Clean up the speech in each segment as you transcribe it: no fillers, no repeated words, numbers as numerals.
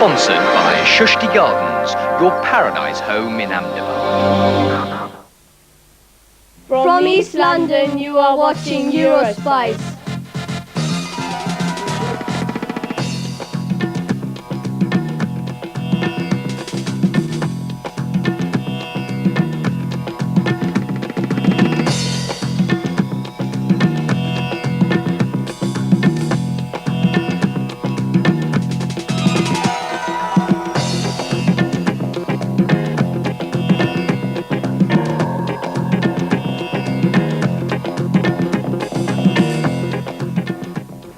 Sponsored by Shushti Gardens, your paradise home in Ahmedabad. From East London, you are watching Eurospice.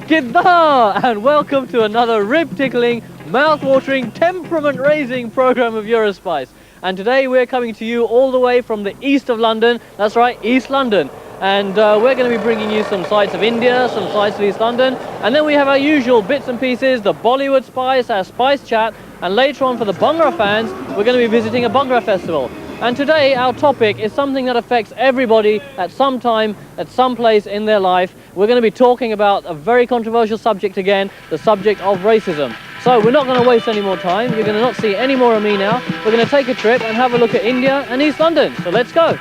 G'day and welcome to another rib-tickling, mouth-watering, temperament-raising program of Eurospice. And today we're coming to you all the way from the east of London. That's right, East London. And we're going to be bringing you some sights of India, some sights of East London, and then we have our usual bits and pieces, the Bollywood Spice, our Spice Chat, and later on for the Bhangra fans, we're going to be visiting a Bhangra festival. And today our topic is something that affects everybody at some time, at some place in their life. We're going to be talking about a very controversial subject again, the subject of racism. So we're not going to waste any more time. You're going to not see any more of me now. We're going to take a trip and have a look at India and East London. So let's go.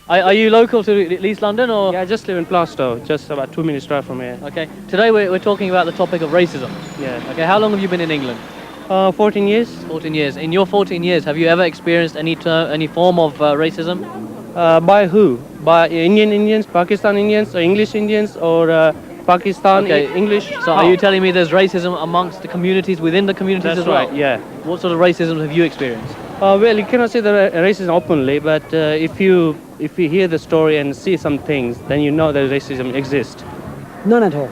Are you local to East London or? Yeah, I just live in Plaistow, just about 2 minutes drive from here. Okay. Today we're talking about the topic of racism. Yeah. Okay, how long have you been in England? 14 years. 14 years. In your 14 years, have you ever experienced any form of racism? By who? By Indians, Pakistan Indians, or English Indians, or Pakistan English? So are you telling me there's racism amongst the communities, within the communities That's as well? right, yeah. What sort of racism have you experienced? Well, you cannot say the racism openly, but if you hear the story and see some things, then you know that racism exists. None at all.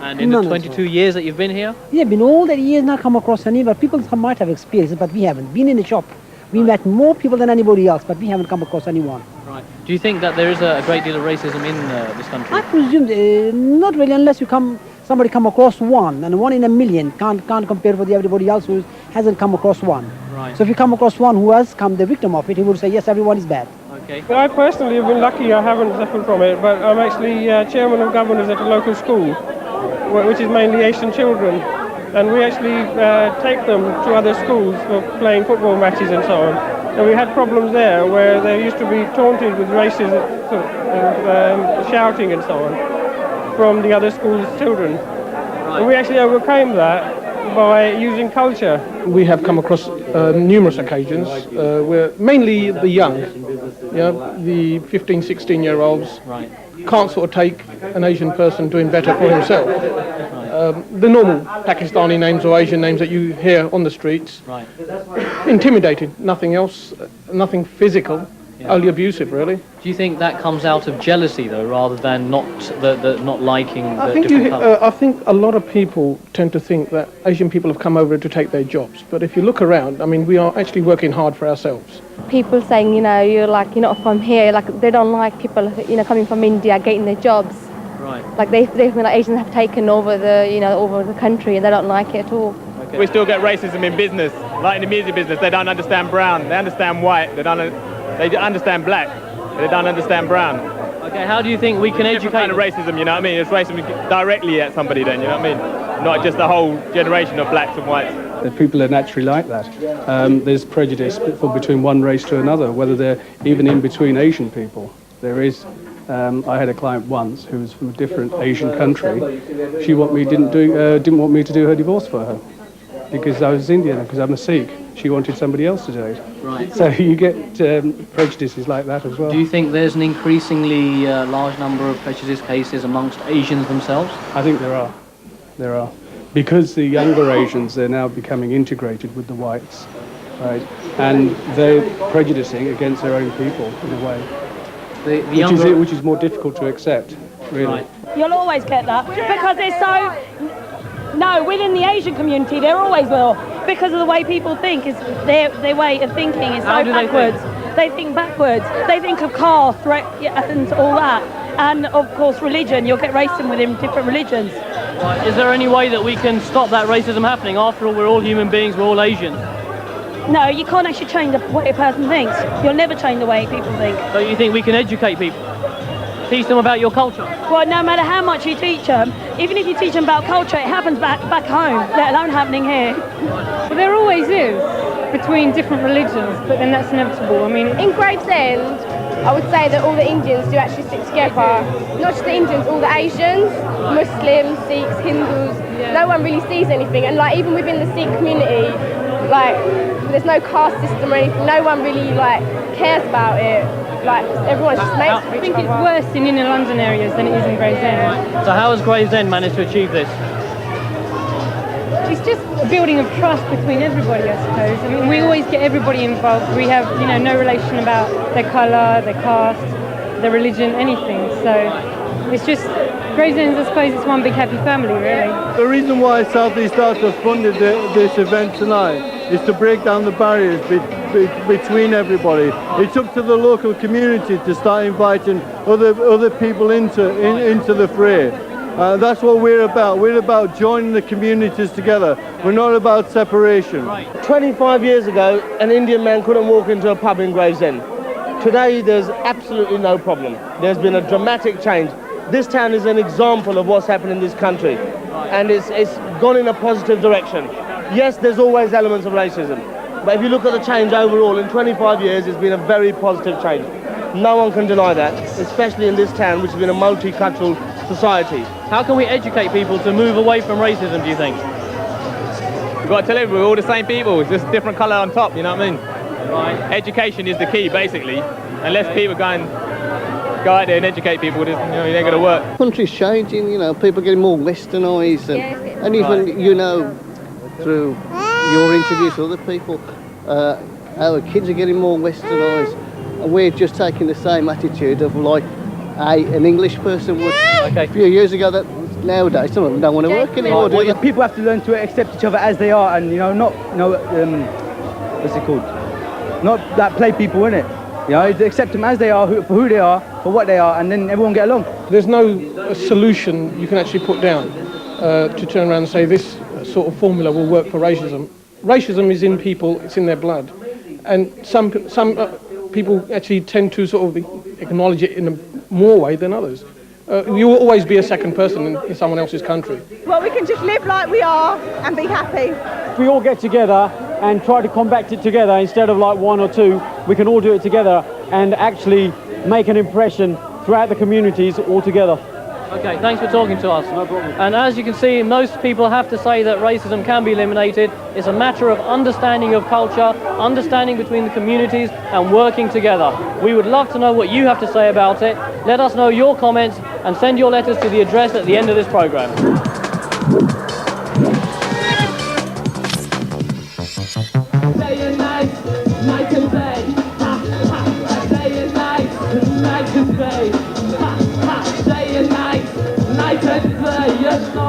And in the 22 years that you've been here? Yeah, been all that years not come across any, but people might have experienced it, but we haven't. Been in the shop. We met more people than anybody else, but we haven't come across anyone. Right. Do you think that there is a great deal of racism in this country? I presume not really, unless somebody come across one, and one in a million can't compare with everybody else who hasn't come across one. Right. So if you come across one who has come the victim of it, he would say, yes, everyone is bad. Okay. I personally have been lucky, I haven't suffered from it, but I'm actually chairman of governors at a local school, which is mainly Asian children. And we actually take them to other schools for playing football matches and so on. And we had problems there where they used to be taunted with racism and shouting and so on from the other school's children. Right. And we actually overcame that by using culture. We have come across numerous occasions where mainly the young, the 15, 16-year-olds can't sort of take an Asian person doing better for himself. The normal Pakistani names or Asian names that you hear on the streets, intimidated, nothing else, nothing physical. Only abusive, really. Do you think that comes out of jealousy, though, rather than not liking the different colours? I think a lot of people tend to think that Asian people have come over to take their jobs. But if you look around, I mean, we are actually working hard for ourselves. People saying, you're not from here, like they don't like people, coming from India getting their jobs. Right. Like they feel like Asians have taken over over the country, and they don't like it at all. Okay. We still get racism in business, like in the music business. They don't understand brown. They understand white. They understand black, but they don't understand brown. Okay, how do you think we can educate? Different kind of racism, you know what I mean? It's racism directly at somebody then, you know what I mean? Not just a whole generation of blacks and whites. The people are naturally like that. There's prejudice between one race to another, whether they're even in between Asian people. There is. I had a client once who was from a different Asian country. She didn't want me to do her divorce for her because I was Indian, because I'm a Sikh. She wanted somebody else to do it. Right. So you get prejudices like that as well. Do you think there's an increasingly large number of prejudice cases amongst Asians themselves? I think there are. There are. Because the younger Asians, they're now becoming integrated with the whites, right? And they're prejudicing against their own people in a way. Which is more difficult to accept. really. You'll always get that because they're so. No, within the Asian community, there always will, because of the way people think. Is their way of thinking is so backwards. They think backwards. They think of caste, and all that, and of course religion. You'll get racism within different religions. Right. Is there any way that we can stop that racism happening? After all, we're all human beings. We're all Asian. No, you can't actually change the way a person thinks. You'll never change the way people think. So you think we can educate people? Teach them about your culture? Well, no matter how much you teach them, even if you teach them about culture, it happens back home, let alone happening here. Well, there always is between different religions, but then that's inevitable. I mean, in Gravesend, I would say that all the Indians do actually stick together. Not just the Indians, all the Asians, Muslims, Sikhs, Hindus. No one really sees anything, and like even within the Sikh community, like there's no caste system or anything. No one really like cares about it. Like everyone's just mates with each other. I think it's worse in inner London areas than it is in Gravesend. So how has Gravesend managed to achieve this? It's just a building of trust between everybody, I suppose. I mean, we always get everybody involved. We have, you know, no relation about their colour, their caste, their religion, anything. So it's just Gravesend, I suppose, it's one big happy family, really. The reason why South East Arts have funded this event tonight is to break down the barriers between everybody. It's up to the local community to start inviting other people into the fray. That's what we're about. We're about joining the communities together. We're not about separation. 25 years ago, an Indian man couldn't walk into a pub in Gravesend. Today, there's absolutely no problem. There's been a dramatic change. This town is an example of what's happened in this country, and it's gone in a positive direction. Yes, there's always elements of racism, but if you look at the change overall, in 25 years, it's been a very positive change. No one can deny that, especially in this town, which has been a multicultural society. How can we educate people to move away from racism, do you think? We've got to tell everyone we're all the same people, it's just different colour on top, you know what I mean? Right. Education is the key, basically. Unless people go out there and educate people, it ain't going to work. The country's changing, you know, people are getting more westernised, and even, you know, through your interviews with other people, our kids are getting more westernised, and we're just taking the same attitude of like an English person would. Okay. A few years ago, that nowadays some of them don't want to work anymore. Well, people have to learn to accept each other as they are, and you know, not what's it called? Not that play people in it. You know, accept them as they are, for who they are, for what they are, and then everyone get along. There's no solution you can actually put down to turn around and say this sort of formula will work for racism. Racism is in people, it's in their blood, and some people actually tend to sort of acknowledge it in a more way than others. You will always be a second person in someone else's country. Well, we can just live like we are and be happy. If we all get together and try to combat it together instead of like one or two, we can all do it together and actually make an impression throughout the communities all together. Okay, thanks for talking to us. No problem. And as you can see, most people have to say that racism can be eliminated. It's a matter of understanding of culture, understanding between the communities, and working together. We would love to know what you have to say about it. Let us know your comments and send your letters to the address at the end of this program. Day and night, night and day. Day and night, night and day. Day and night, night and day. Yes, no.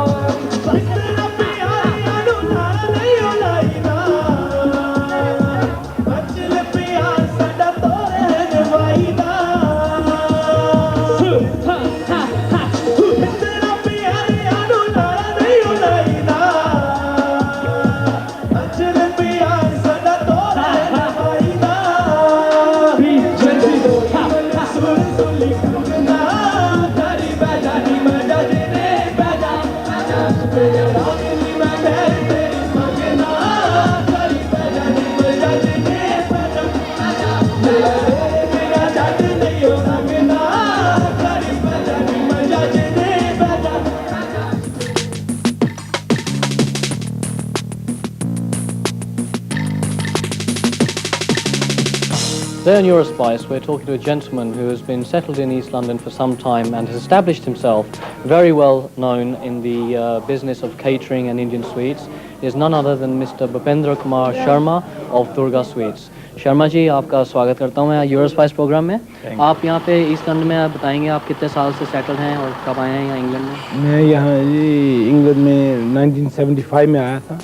Today on Eurospice, we're talking to a gentleman who has been settled in East London for some time and has established himself very well known in the business of catering and Indian sweets. is none other than Mr. Bhupendra Kumar Sharma of Durga Sweets. Sharma ji, आपका स्वागत करता हूँ मैं यूरोस्पाइस programme में। आप यहाँ पे east London में आप बताएंगे आप कितने साल से सेटल हैं और कब आए हैं यहाँ इंग्लैंड में? मैं यहाँ इंग्लैंड में 1975 में आया था,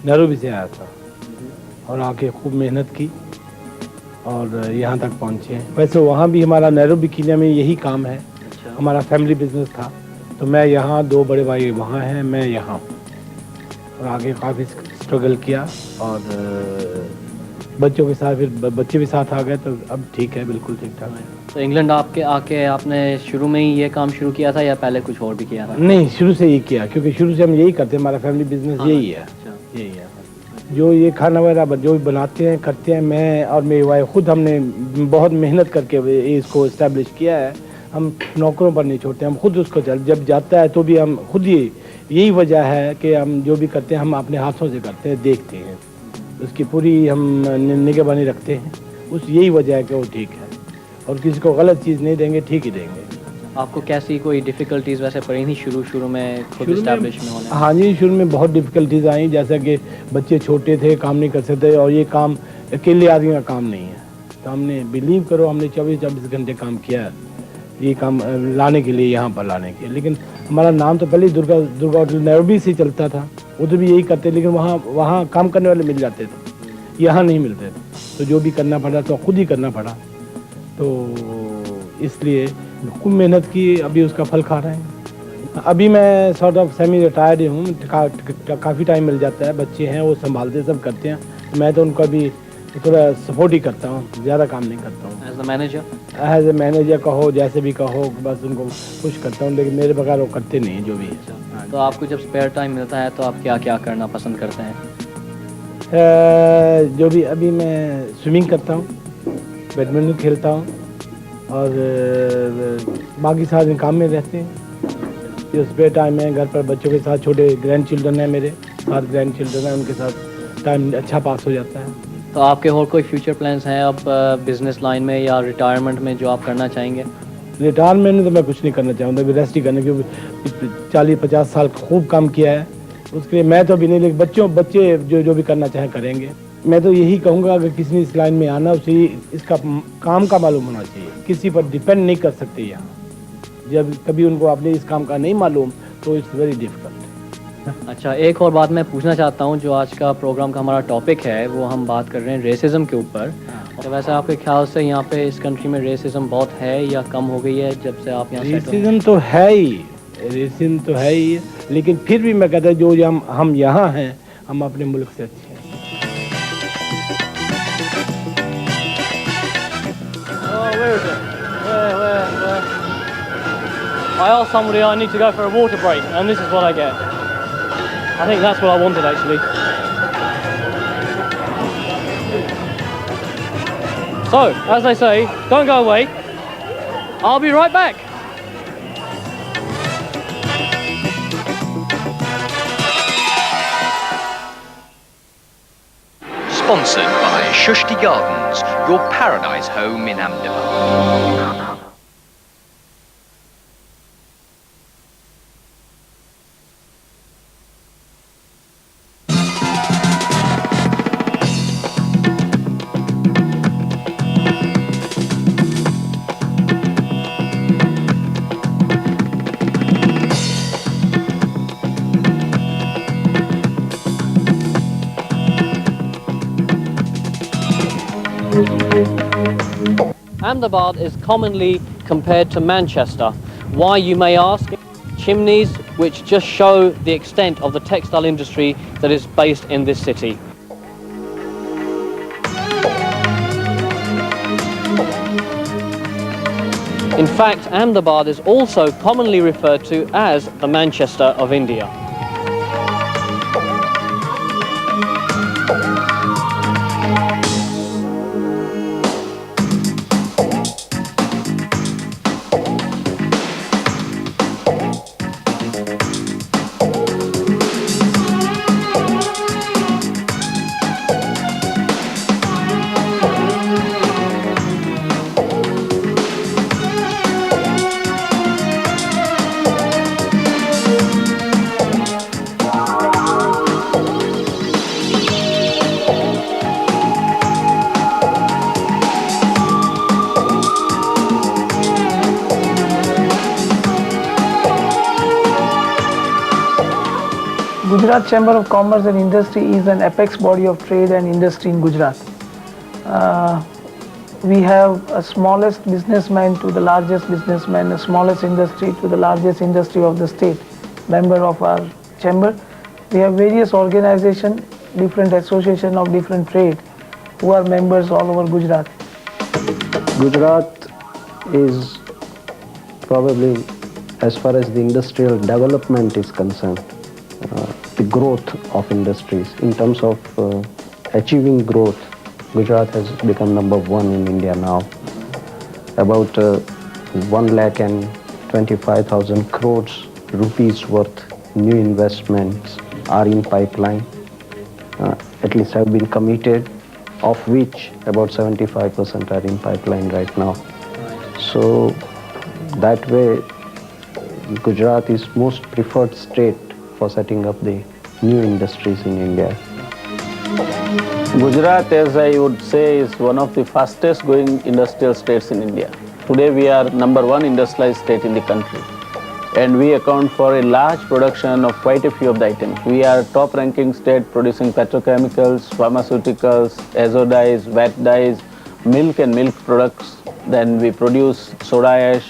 नैरोबी से आया था और आके खूब मेहनत की और यहाँ तक पहुँचे हैं। वैसे वहाँ भी हमारा नैरोबी कीनिया में यही काम है। अच्छा। हमारा फैमिली बिजनेस था, तो मैं यहाँ, 2 बड़े भाई वहाँ हैं, मैं यहाँ, और आगे काफ़ी स्ट्रगल किया और बच्चों के साथ फिर बच्चे भी साथ आ गए, तो अब ठीक है, बिल्कुल ठीक ठाक है। तो इंग्लैंड आपके आके आपने शुरू में ही ये काम शुरू किया था या पहले कुछ और भी किया था? नहीं, शुरू से ही किया, क्योंकि शुरू से हम यही करते हैं, हमारा फैमिली बिजनेस यही है। यही है जो ये खाना वगैरह जो भी बनाते हैं करते हैं, मैं और मेरी वाइफ खुद हमने बहुत मेहनत करके इसको इस्टेब्लिश किया है। हम नौकरों पर नहीं छोड़ते, हम खुद उसको जब जाता है तो भी हम खुद यही वजह है कि हम जो भी करते हैं हम अपने हाथों से करते हैं, देखते हैं, उसकी पूरी हम निगरानी रखते हैं। यही वजह है कि वो ठीक है और किसी को गलत चीज़ नहीं देंगे, ठीक ही देंगे। आपको कैसी कोई डिफ़िकल्टीज़ वैसे पड़ी थी शुरू में खुद इस्टेब्लिश में होने? हाँ जी, शुरू में बहुत डिफ़िकल्टीज़ आई, जैसा कि बच्चे छोटे थे, काम नहीं कर सकते और ये काम अकेले आदमी का काम नहीं है। तो हमने बिलीव करो, हमने 24 घंटे काम किया ये काम लाने के लिए, यहाँ पर लाने के लिए। लेकिन हमारा नाम तो पहले ही दुर्गा होटल नैरोबी से चलता था, उधर भी यही करते, लेकिन वहाँ काम करने वाले मिल जाते थे, यहाँ नहीं मिलते थे, तो जो भी करना पड़ा तो खुद ही करना पड़ा। तो इसलिए खूब मेहनत की, अभी उसका फल खा रहे हैं। अभी मैं सॉर्ट ऑफ सेमी रिटायर्ड हूँ, काफ़ी टाइम मिल जाता है, बच्चे हैं वो संभालते सब करते हैं, मैं तो उनको अभी थोड़ा सपोर्ट ही करता हूँ, ज़्यादा काम नहीं करता हूँ। एज ए मैनेजर कहो, जैसे भी कहो, बस उनको खुश करता हूँ, लेकिन मेरे बगैर वो करते नहीं जो भी है। तो आपको जब स्पेयर टाइम मिलता है तो आप क्या क्या करना पसंद करते हैं? जो भी, अभी मैं स्विमिंग करता हूँ, बैडमिंटन खेलता हूँ और बाकी सारे काम में रहते हैं। जो स्पेयर टाइम है घर पर बच्चों के साथ, छोटे ग्रैंड चिल्ड्रन हैं मेरे, 7 ग्रैंड चिल्ड्रन हैं, उनके साथ टाइम अच्छा पास हो जाता है। तो आपके और कोई फ्यूचर प्लान्स हैं अब बिजनेस लाइन में या रिटायरमेंट में जो आप करना चाहेंगे? रिटायरमेंट में तो मैं कुछ नहीं करना चाहूँगा, अभी रेस्ट ही करने, क्योंकि 40-50 साल खूब काम किया है, उसके लिए मैं तो अभी नहीं, लेकिन बच्चे जो भी करना चाहें करेंगे। मैं तो यही कहूँगा, अगर किसी ने इस लाइन में आना, उसे इसका काम का मालूम होना चाहिए, किसी पर डिपेंड नहीं कर सकते यहाँ। जब कभी उनको अपने इस काम का नहीं मालूम तो इट्स वेरी डिफिकल्ट। अच्छा, एक और बात मैं पूछना चाहता हूँ, जो आज का प्रोग्राम का हमारा टॉपिक है वो हम बात कर रहे हैं रेसिज्म के ऊपर। तो वैसे आपके ख्याल से यहाँ पे इस कंट्री में रेसिज्म बहुत है या कम हो गई है जब से आप यहाँ? रेसिज्म तो है ही, रेसिज्म तो है ही, लेकिन फिर भी मैं कहता हूँ जो हम यहाँ हैं, हम अपने मुल्क से अच्छे हैं। I asked somebody I need to go for a water break and this is what I get. I think that's what I wanted actually. So, as they say, don't go away. I'll be right back. Sponsored by Shushti Gardens, your paradise home in Ahmedabad. Ahmedabad is commonly compared to Manchester. Why, you may ask? Chimneys, which just show the extent of the textile industry that is based in this city. In fact, Ahmedabad is also commonly referred to as the Manchester of India. Gujarat Chamber of Commerce and Industry is an apex body of trade and industry in Gujarat. We have a smallest businessman to the largest businessman, the smallest industry to the largest industry of the state, member of our chamber. We have various organizations, different associations of different trade who are members all over Gujarat. Gujarat is probably, as far as the industrial development is concerned, the growth of industries. In terms of achieving growth, Gujarat has become #1 in India now. About 1,25,000 crores rupees worth new investments are in pipeline, at least have been committed, of which about 75% are in pipeline right now. So that way, Gujarat is most preferred state for setting up the new industries in India. Gujarat, as I would say, is one of the fastest growing industrial states in India. Today we are #1 industrialized state in the country, and we account for a large production of quite a few of the items. We are top ranking state producing petrochemicals, pharmaceuticals, azo dyes, VAT dyes, milk and milk products. Then we produce soda ash,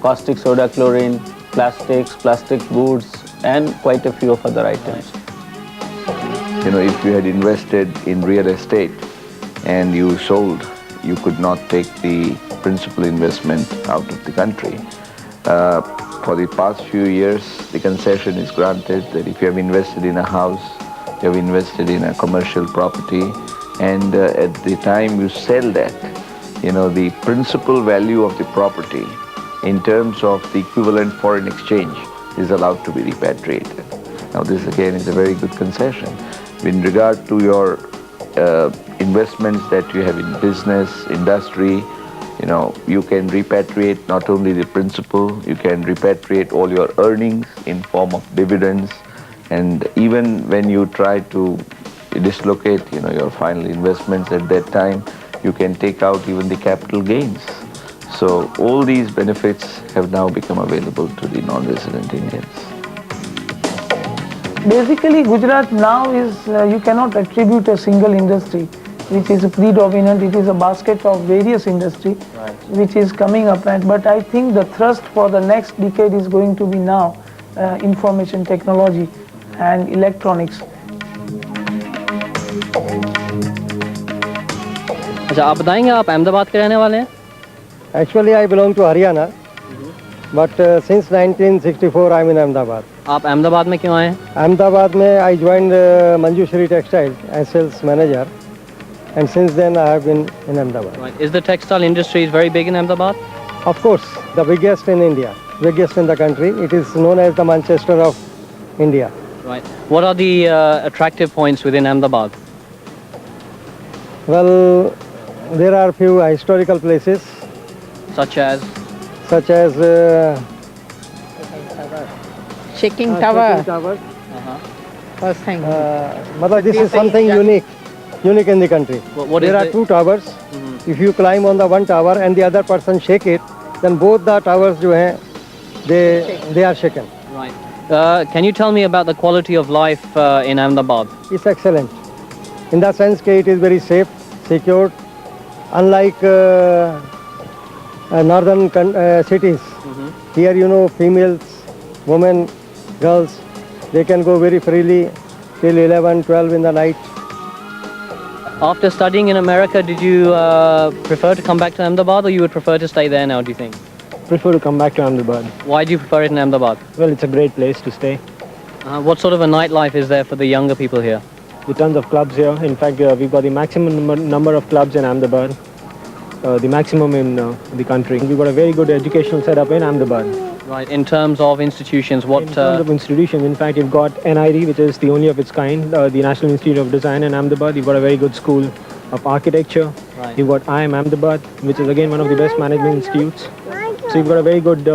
caustic soda chlorine, plastics, plastic goods, and quite a few of other items. You know, if you had invested in real estate and you sold, you could not take the principal investment out of the country. For the past few years, the concession is granted that if you have invested in a house, you have invested in a commercial property, and at the time you sell that, you know, the principal value of the property in terms of the equivalent foreign exchange is allowed to be repatriated. Now this again is a very good concession. In regard to your investments that you have in business, industry, you know, you can repatriate not only the principal, you can repatriate all your earnings in form of dividends, and even when you try to dislocate, you know, your final investments at that time, you can take out even the capital gains. So all these benefits have now become available to the non-resident Indians. Basically, Gujarat now is, you cannot attribute a single industry which is predominant. It is a basket of various industry which is coming up. But I think the thrust for the next decade is going to be now information technology and electronics. अच्छा, आप बताएंगे आप अहमदाबाद के रहने वाले हैं? Actually, I belong to Haryana, but since 1964 I'm in Ahmedabad. आप अहमदाबाद में क्यों आए हैं? Ahmedabad में I joined Manjushri Textile as sales manager, and since then I have been in Ahmedabad. Right. Is the textile industry very big in Ahmedabad? Of course, the biggest in India, biggest in the country. It is known as the Manchester of India. Right. What are the attractive points within Ahmedabad? Well, there are few historical places. Such as? Such as Shaking Tower. Shaking Tower. First thing. This is something unique in the country. There are two towers. If you climb on the one tower and the other person shake it, then both the towers they are shaken. Right. Can you tell me about the quality of life in Ahmedabad? It's excellent. In the sense that it is very safe, secure, unlike northern cities. Here, you know, females, women, girls, they can go very freely till 11, 12 in the night. After studying in America, did you prefer to come back to Ahmedabad, or you would prefer to stay there now, do you think? Prefer to come back to Ahmedabad. Why do you prefer it in Ahmedabad? Well, it's a great place to stay. What sort of a nightlife is there for the younger people here? There are tons of clubs here. In fact, we've got the maximum number of clubs in Ahmedabad, the maximum in the country. We've got a very good educational setup in Ahmedabad. Right. In terms of institutions, what? In terms of institutions, in fact, you've got NID, which is the only of its kind, the National Institute of Design in Ahmedabad. You've got a very good school of architecture. Right. You've got IIM Ahmedabad, which is again one of the best management institutes. So you've got a very good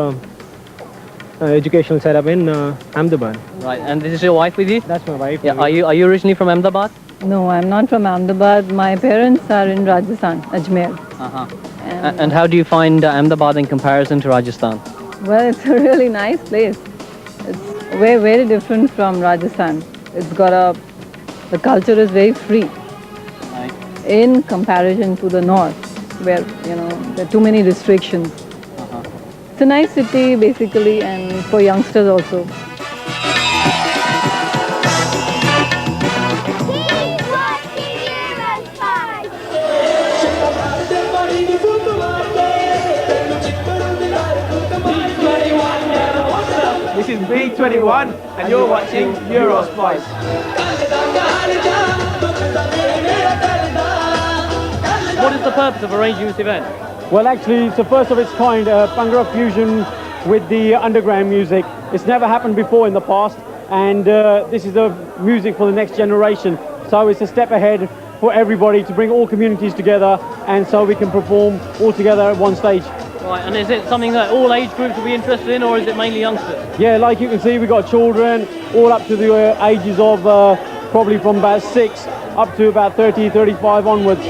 educational setup in Ahmedabad. Right. And this is your wife with you? That's my wife. Yeah. Are you originally from Ahmedabad? No, I'm not from Ahmedabad. My parents are in Rajasthan, Ajmer. And how do you find Ahmedabad in comparison to Rajasthan? Well, it's a really nice place. It's very different from Rajasthan. it's got the culture is very free in comparison to the north, where there are too many restrictions. It's a nice city basically, and for youngsters also. This is B21 and you're watching Eurospice. What is the purpose of arranging this event? Well, actually, it's the first of its kind, Bhangra fusion with the underground music. It's never happened before in the past, and this is the music for the next generation. So it's a step ahead for everybody to bring all communities together, and so we can perform all together at one stage. Right, and is it something that all age groups will be interested in, or is it mainly youngsters? Yeah, like you can see, we've got children all up to the ages of probably from about 6 up to about 30, 35 onwards.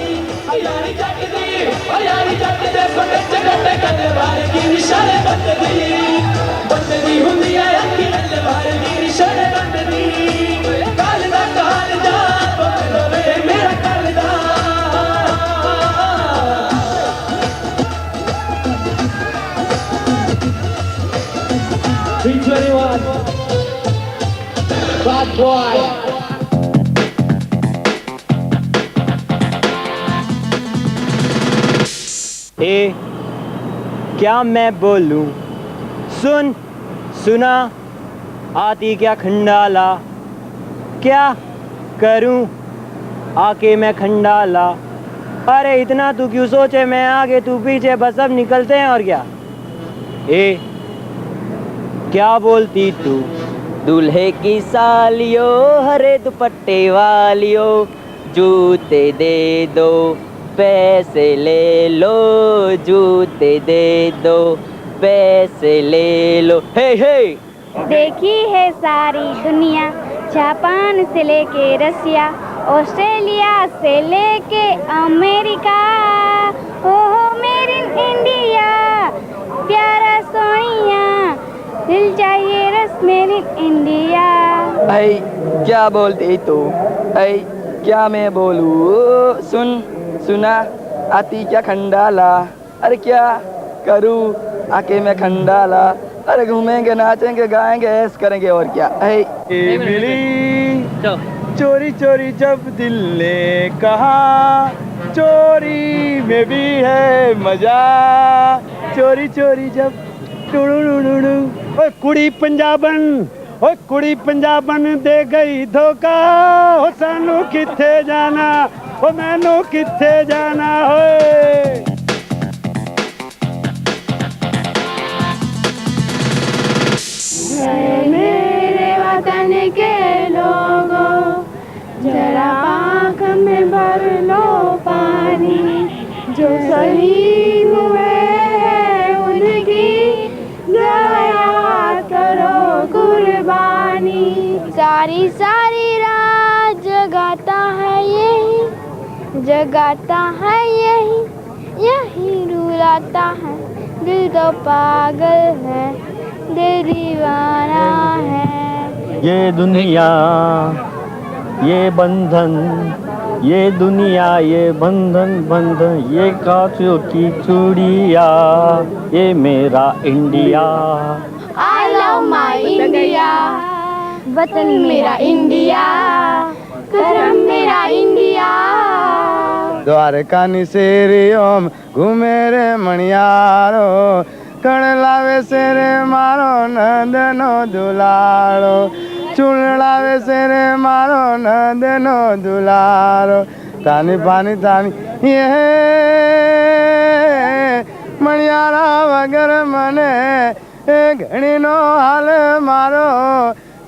B21, bad boy. क्या मैं बोलूं, सुन सुना आती क्या खंडाला, क्या करूं आके मैं खंडाला, अरे इतना तू क्यों सोचे, मैं आगे तू पीछे, बस सब निकलते हैं और क्या। क्या बोलती तू, दूल्हे की सालियो, हरे दुपट्टे वालियो, जूते दे दो पैसे ले लो, जूते दे दो पैसे ले लो। हे हे देखी है सारी दुनिया, जापान से लेके रसिया, ऑस्ट्रेलिया से लेके अमेरिका, ओहो मेड इन इंडिया, प्यारा सोनिया, दिल चाहिए रस मेड इन इंडिया। भाई क्या बोलती तू, भाई क्या मैं बोलूं, सुन सुना आती क्या खंडाला, अरे क्या करूं आके मैं खंडाला, अरे घूमेंगे नाचेंगे गाएंगे ऐस करेंगे और क्या। मिली चोरी चोरी जब दिल ने कहा, चोरी में भी है मजा, चोरी चोरी जब कुड़ी पंजाबन, ओ कुड़ी पंजाबन दे गई धोखा, हो सानू किथे जाना, ओ मैनू किथे जाना होए। मेरे वतन के लोगों, जरा आँख में भर लो पानी, जो शहीद हुए हैं उनकी याद करो कुर्बानी। सारी सारी रात जगाता है यही, जगाता है यही, यही रुलाता है, दिल तो पागल है, दिल दीवाना है। ये दुनिया ये बंधन, ये दुनिया ये बंधन बंधन, ये कांचों की चूड़िया, ये मेरा India. I love my India, वतन मेरा इंडिया, करम मेरा इंडिया। द्वारका निसेरियोम घूमे रे मणियारो, कण लावे से रे मारो नंदनो दुलारो, चूड़ लावे से रे मारो नंदनो दुलारो, तानी पानी तानी ये मणियारा वगर मने घड़ी नो हाल मारो,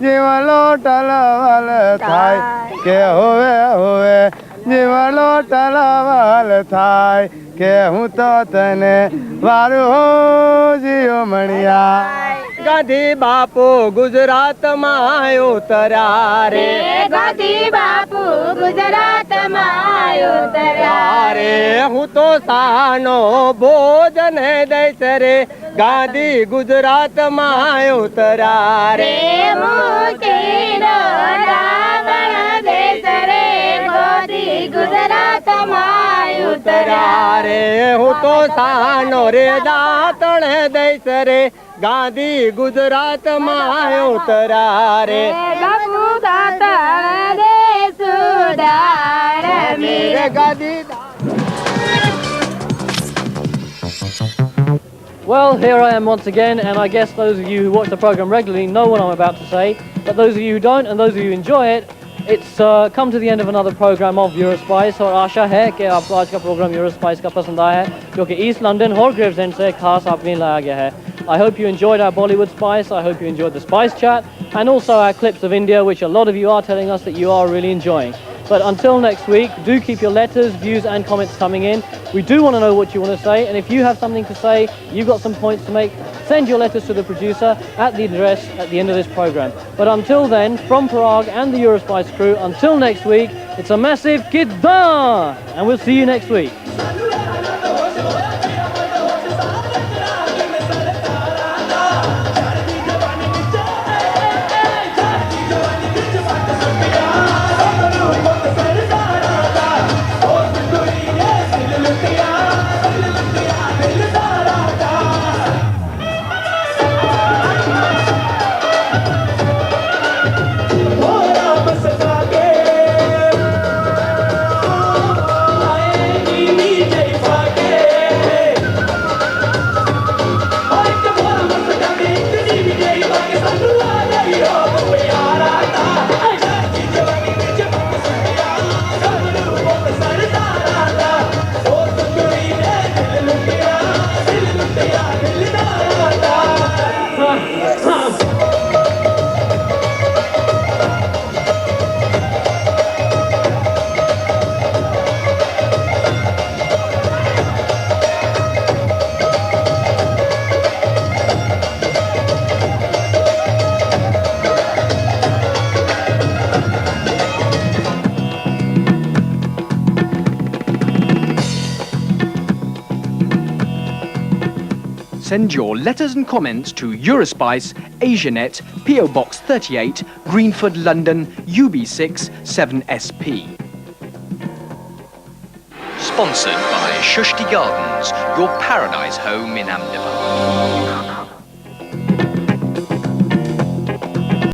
जीवलो टलवल थाय के होवे होवे, जीवलो टलवल थाय के हूँ तो तने वारू हो जियो मणिया। गांधी बापू गुजरात मायो तरारे, गांधी बापू गुजरात मायो तरारे, हूँ तो सानो भोजन दैस रे, गांधी गुजरात मायो तरारे। मुके नो माय उतरा रे हूँ तो सानो रे दातण देश रे गांधी गुजरात माय उतरा रे बापू दातण दे सुधार मेरे Gandhi. Well, here I am once again, and I guess those of you who watch the program regularly know what I'm about to say, but those of you who don't and those of you who enjoy it, it's come to the end of another program of Eurospice, और आशा है कि आपको आज का programme Eurospice का पसंद आया है, जो कि East London और Gravesend से खास आपके लिए लाया गया है. I hope you enjoyed our Bollywood Spice, I hope you enjoyed the Spice Chat, and also our clips of India, which a lot of you are telling us that you are really enjoying. But until next week, do keep your letters, views and comments coming in. We do want to know what you want to say, and if you have something to say, you've got some points to make, send your letters to the producer at the address at the end of this program. But until then, from Prog and the Eurospice crew, until next week, it's a massive Kidda! And we'll see you next week. Send your letters and comments to Eurospice, Asianet, PO Box 38, Greenford, London, UB6 7SP. Sponsored by Shushti Gardens, your paradise home in Ahmedabad.